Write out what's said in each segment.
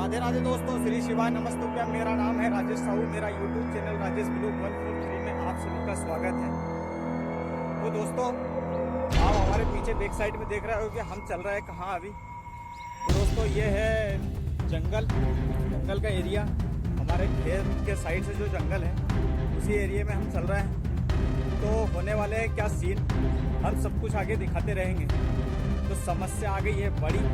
राधे राधे दोस्तों, श्री शिवाय नमस्तुभ्यम। मेरा नाम है राजेश साहू। मेरा यूट्यूब चैनल राजेश ब्लॉग 143 में आप सभी का स्वागत है। तो दोस्तों, आप हमारे पीछे बैक साइड में देख रहे हो कि हम चल रहे हैं कहाँ अभी। तो दोस्तों, ये है जंगल का एरिया। हमारे खेत के साइड से जो जंगल है उसी एरिया में हम चल रहे हैं। तो होने वाले हैं क्या सीन, हम सब कुछ आगे दिखाते रहेंगे। तो समस्या आ गई है बड़ी,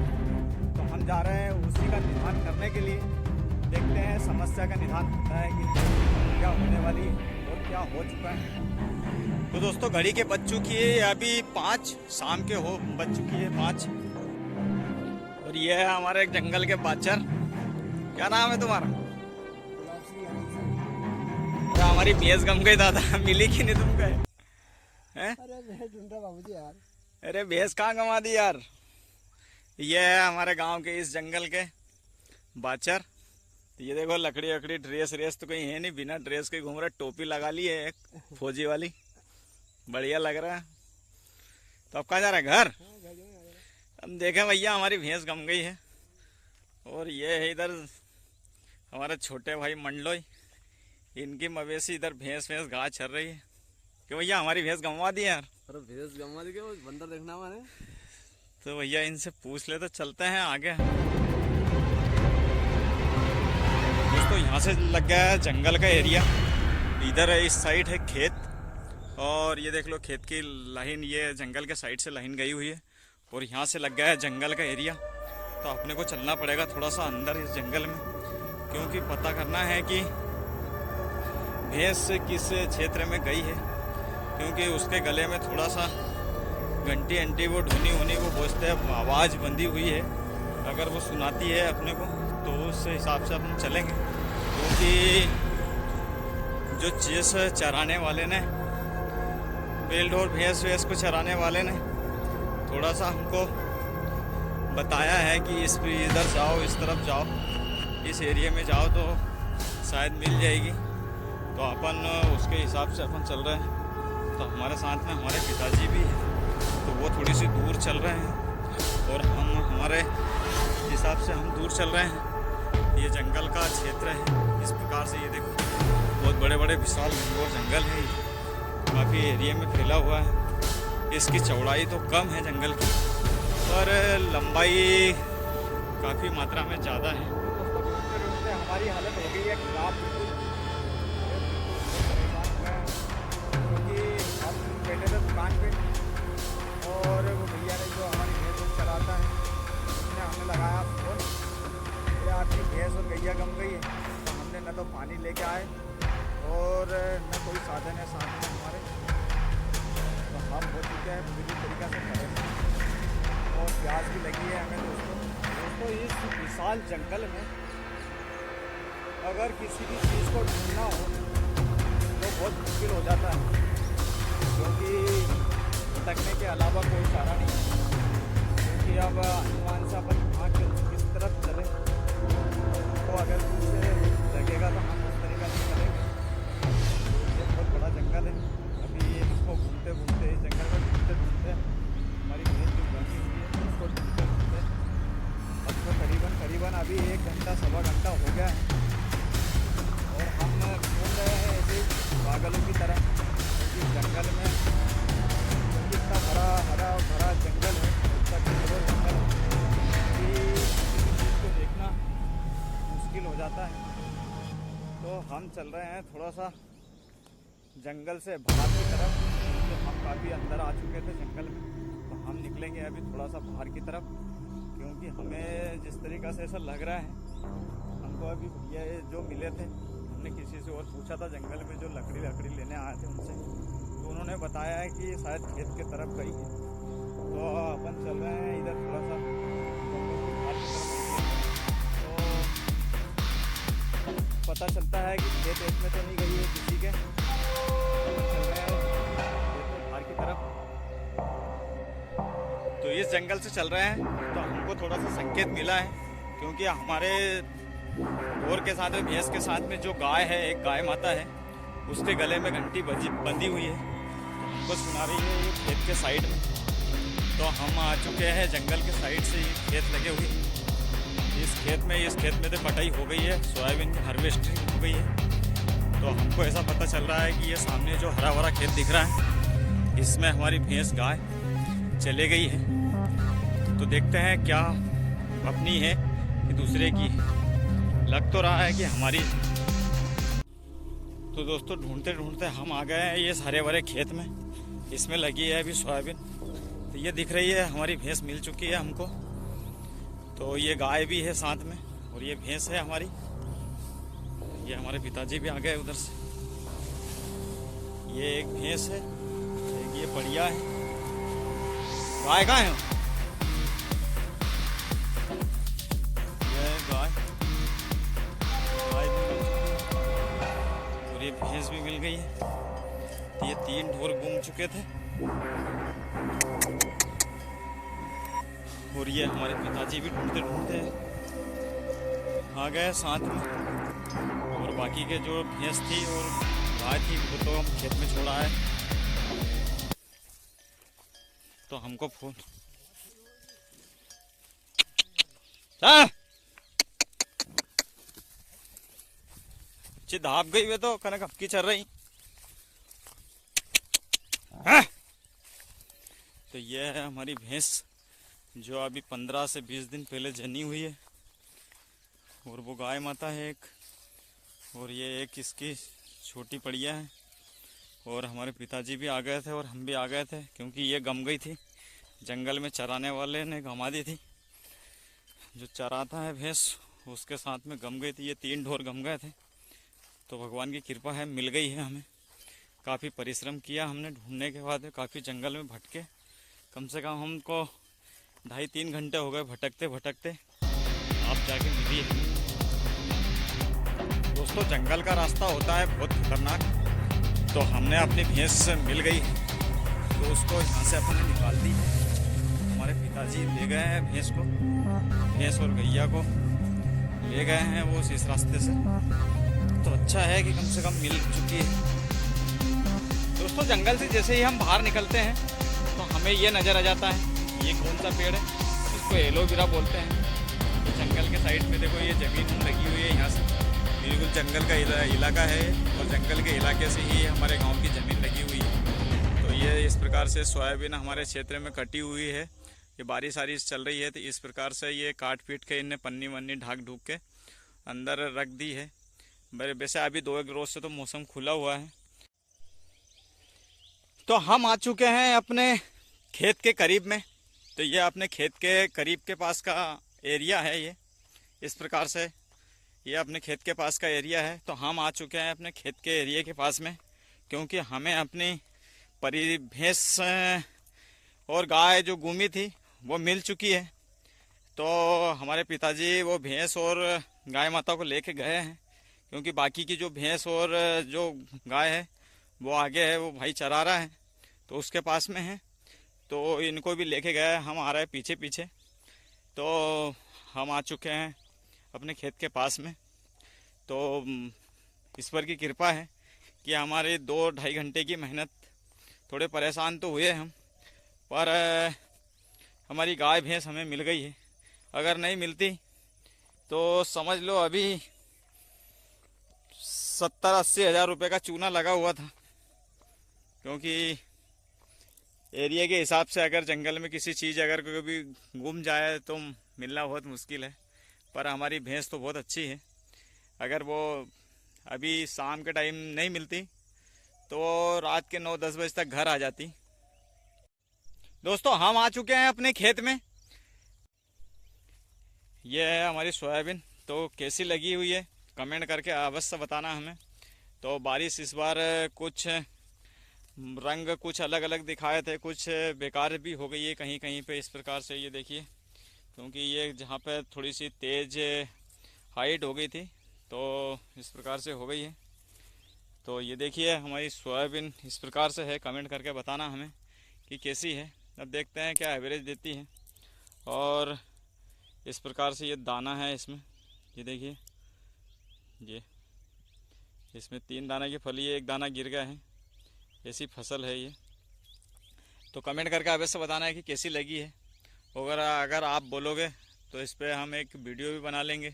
तो हम जा रहे हैं उसी का निदान करने के लिए। देखते हैं समस्या का निदान होता है कि क्या होने वाली है और क्या हो चुका है। तो दोस्तों, घड़ी के बज चुकी है अभी 5 शाम के बज चुकी है 5। और ये है हमारे एक जंगल के बाचर। क्या नाम है तुम्हारा? हमारी भैंस गम गई दादा, मिली कि नहीं तुमको? अरे भैंस कहाँ गंवा दी यार। ये है हमारे गांव के इस जंगल के बाचर। ये देखो, लकड़ी ड्रेस तो कहीं है नहीं, बिना ड्रेस के घूम रहा। टोपी लगा ली है एक फौजी वाली, बढ़िया लग रहा है। तो अब कहाँ जा रहा है? घर। हम देखें भैया, हमारी भैंस गम गई है। और ये है इधर हमारे छोटे भाई मंडलोई, इनकी मवेशी इधर भैंस घास चल रही है। क्यों भैया, हमारी भैंस गंवा दी यार? अरे भैंस गंवा दी, बंदर देखना मैंने। तो भैया इनसे पूछ ले, तो चलते हैं आगे। दोस्तों, यहाँ से लग गया है जंगल का एरिया। इधर है, इस साइड है खेत, और ये देख लो खेत की लाइन, ये जंगल के साइड से लाइन गई हुई है। और यहाँ से लग गया है जंगल का एरिया। तो अपने को चलना पड़ेगा थोड़ा सा अंदर इस जंगल में, क्योंकि पता करना है कि भैंस किस क्षेत्र में गई है। क्योंकि उसके गले में थोड़ा सा घंटी वो ढूनी वो बजते हैं, आवाज़ बंधी हुई है। अगर वो सुनाती है अपने को तो उस हिसाब से अपन चलेंगे। क्योंकि जो चीज़ चराने वाले ने, बेल्ट और भैंस को चराने वाले ने थोड़ा सा हमको बताया है कि इधर जाओ, इस तरफ जाओ, इस एरिया में जाओ तो शायद मिल जाएगी। तो अपन उसके हिसाब से अपन चल रहे हैं। तो हमारे साथ में हमारे पिताजी भी हैं, तो वो थोड़ी सी दूर चल रहे हैं और हम हमारे हिसाब से हम दूर चल रहे हैं। ये जंगल का क्षेत्र है इस प्रकार से। ये देखो, बहुत बड़े बड़े विशाल घनघोर जंगल है, काफ़ी एरिया में फैला हुआ है। इसकी चौड़ाई तो कम है जंगल की, पर लंबाई काफ़ी मात्रा में ज़्यादा है। हमारी हालत हो गई है खराब, बैठे थे दुकान पे, और वो भैया ने जो हमारी भैंस चलाता है उसने हमें लगाया फ़ोन कि आपकी भैंस और गैया गम गई है। तो हमने न तो पानी लेके आए और न कोई साधन है साथ में हमारे। तो हम हो चुके हैं पूरी तरीक़ा से परेशान, और प्यास भी लगी है हमें। दोस्तों, इस विशाल जंगल में अगर किसी भी चीज़ को ढूंढना हो तो बहुत मुश्किल हो जाता है, क्योंकि भटकने के अलावा कोई चारा नहीं है। क्योंकि अब अनुमान से अपन कहाँ किस तरफ चले, तो अगर उनसे लगेगा तो हम उस तरीका से चलेंगे। ये बहुत बड़ा जंगल है। अभी इसको घूमते घूमते, इस जंगल में घूमते हमारी भैंस जो बनी हुई है उसको घूमते अब तो करीबन अभी 1 घंटा सवा घंटा हो गया है। और हम घूम रहे हैं ऐसे पागलों की तरह, क्योंकि जंगल में इतना हरा भरा जंगल है, इतना घनघोर जंगल है कि इसको देखना मुश्किल हो जाता है। तो हम चल रहे हैं थोड़ा सा जंगल से बाहर की तरफ। तो हम काफ़ी अंदर आ चुके थे जंगल में, तो हम निकलेंगे अभी थोड़ा सा बाहर की तरफ। क्योंकि हमें जिस तरीक़ा से ऐसा लग रहा है, हमको अभी भैया जो मिले थे, हमने किसी से और पूछा था जंगल में जो लकड़ी लेने आए थे उनसे, तो उन्होंने बताया है कि शायद खेत के तरफ गई है। तो अपन चल रहे हैं इधर थोड़ा सा तो पता चलता है कि खेत में तो नहीं गई है किसी के। अपन चल रहे हैं बाहर की तरफ। तो इस जंगल से चल रहे हैं, तो हमको थोड़ा सा संकेत मिला है। क्योंकि हमारे ढोर के साथ में, भैंस के साथ में जो गाय है, एक गाय माता है, उसके गले में घंटी बंधी हुई है, हमको सुना रही है ये खेत के साइड में। तो हम आ चुके हैं जंगल के साइड से, ये खेत लगे हुए। इस खेत में तो कटाई हो गई है, सोयाबीन की हार्वेस्टिंग हो गई है। तो हमको ऐसा पता चल रहा है कि ये सामने जो हरा भरा खेत दिख रहा है, इसमें हमारी भैंस गाय चले गई है। तो देखते हैं क्या अपनी है कि दूसरे की है। लग तो रहा है कि हमारी। तो दोस्तों ढूंढते ढूंढते हम आ गए हैं ये हरे भरे खेत में। इसमें लगी है अभी सोयाबीन। तो ये दिख रही है हमारी भैंस मिल चुकी है हमको। तो ये गाय भी है साथ में और ये भैंस है हमारी। ये हमारे पिताजी भी आ गए उधर से। ये एक भैंस है, एक ये बढ़िया है। गाय कहाँ है? ये गाय भी मिल चुकी है और ये भैंस भी मिल गई है। तो ये 3 ढोर घूम चुके थे और ये हमारे पिताजी भी ढूंढते ढूंढते आ गए साथ में। और बाकी के जो भैंस थी और गाय थी वो तो हम खेत में छोड़ा है। तो हमको फोन धाप गई वे तो कनक हपकी चल रही। तो ये है हमारी भैंस जो अभी 15 से 20 दिन पहले जनी हुई है। और वो गाय माता है एक, और ये एक इसकी छोटी पड़िया है। और हमारे पिताजी भी आ गए थे और हम भी आ गए थे क्योंकि ये गम गई थी। जंगल में चराने वाले ने गमा दी थी। जो चराता है भैंस उसके साथ में गम गई थी। ये 3 ढोर गम गए थे। तो भगवान की कृपा है मिल गई है हमें। काफ़ी परिश्रम किया हमने ढूंढने के बाद। काफ़ी जंगल में भटके, कम से कम हमको 2.5-3 घंटे हो गए भटकते भटकते, आप जाके मिली है। दोस्तों जंगल का रास्ता होता है बहुत खतरनाक। तो हमने अपनी भैंस मिल गई तो उसको यहाँ से अपन ने निकाल दी। हमारे पिताजी ले गए हैं भैंस और गैया को ले गए हैं वो इस रास्ते से। तो अच्छा है कि कम से कम मिल चुकी है। दोस्तों जंगल से जैसे ही हम बाहर निकलते हैं तो हमें ये नज़र आ जाता है। ये कौन सा पेड़ है? इसको एलोवेरा बोलते हैं। जंगल के साइड में देखो ये ज़मीन लगी हुई है। यहाँ से बिल्कुल जंगल का इलाका है और जंगल के इलाके से ही हमारे गांव की ज़मीन लगी हुई है। तो ये इस प्रकार से सोयाबीन हमारे क्षेत्र में कटी हुई है। ये बारिश चल रही है तो इस प्रकार से ये काट पीट के इन्हें पन्नी वन्नी ढाक ढूक के अंदर रख दी है। वैसे अभी 2-1 रोज से तो मौसम खुला हुआ है। तो हम आ चुके हैं अपने खेत के करीब में। तो ये अपने खेत के करीब के पास का एरिया है। ये इस प्रकार से ये अपने खेत के पास का एरिया है। तो हम आ चुके हैं अपने खेत के एरिया के पास में क्योंकि हमें अपनी भैंस और गाय जो गुमी थी वो मिल चुकी है। तो हमारे पिताजी वो भैंस और गाय माता को लेके गए हैं क्योंकि बाकी की जो भैंस और जो गाय है वो आगे है, वो भाई चरा रहा है तो उसके पास में है। तो इनको भी लेके गए। हम आ रहे हैं पीछे पीछे। तो हम आ चुके हैं अपने खेत के पास में। तो ईश्वर की कृपा है कि हमारे 2-2.5 घंटे की मेहनत, थोड़े परेशान तो हुए हम, पर हमारी गाय भैंस हमें मिल गई है। अगर नहीं मिलती तो समझ लो अभी 70-80 हज़ार रुपये का चूना लगा हुआ था। क्योंकि एरिया के हिसाब से अगर जंगल में किसी चीज़ अगर कभी गुम जाए तो मिलना बहुत मुश्किल है। पर हमारी भैंस तो बहुत अच्छी है। अगर वो अभी शाम के टाइम नहीं मिलती तो रात के 9-10 बजे तक घर आ जाती। दोस्तों हम आ चुके हैं अपने खेत में। ये है हमारी सोयाबीन। तो कैसी लगी हुई है कमेंट करके अवश्य बताना हमें। तो बारिश इस बार कुछ रंग कुछ अलग अलग दिखाए थे, कुछ बेकार भी हो गई है कहीं कहीं पे। इस प्रकार से ये देखिए क्योंकि ये जहाँ पे थोड़ी सी तेज़ हाइट हो गई थी तो इस प्रकार से हो गई है। तो ये देखिए हमारी सोयाबीन इस प्रकार से है। कमेंट करके बताना हमें कि कैसी है। अब देखते हैं क्या एवरेज देती है। और इस प्रकार से ये दाना है इसमें, ये देखिए ये इसमें 3 दाना की फली है, 1 दाना गिर गया है। ऐसी फसल है ये। तो कमेंट करके अवश्य बताना है कि कैसी लगी है। अगर आप बोलोगे तो इस पे हम एक वीडियो भी बना लेंगे।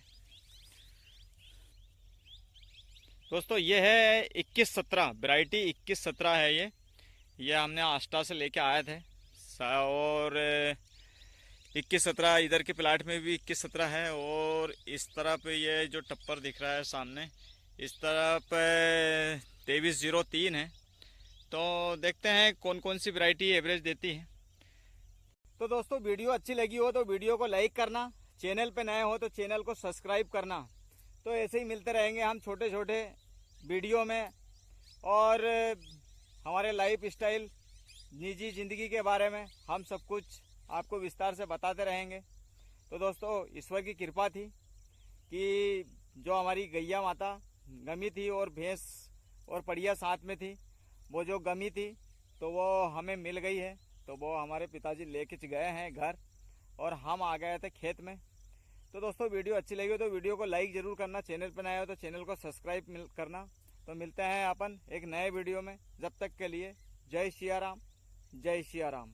दोस्तों ये है 2117, वैरायटी 2117 है ये हमने आष्टा से लेके आए थे। और 2117 इधर के प्लाट में भी 2117 है, और इस तरफ ये जो टप्पर दिख रहा है सामने, इस तरफ 2303 है। तो देखते हैं कौन कौन सी वैरायटी एवरेज देती है। तो दोस्तों वीडियो अच्छी लगी हो तो वीडियो को लाइक करना, चैनल पे नए हो तो चैनल को सब्सक्राइब करना। तो ऐसे ही मिलते रहेंगे हम छोटे छोटे वीडियो में, और हमारे लाइफ स्टाइल, निजी ज़िंदगी के बारे में हम सब कुछ आपको विस्तार से बताते रहेंगे। तो दोस्तों ईश्वर की कृपा थी कि जो हमारी गैया माता गमी थी और भैंस और पड़िया साथ में थी, वो जो गमी थी तो वो हमें मिल गई है। तो वो हमारे पिताजी लेके गए हैं घर, और हम आ गए थे खेत में। तो दोस्तों वीडियो अच्छी लगी हो तो वीडियो को लाइक ज़रूर करना, चैनल पर नए हो तो चैनल को सब्सक्राइब करना। तो मिलते हैं अपन एक नए वीडियो में, जब तक के लिए जय सिया राम, जय सिया राम।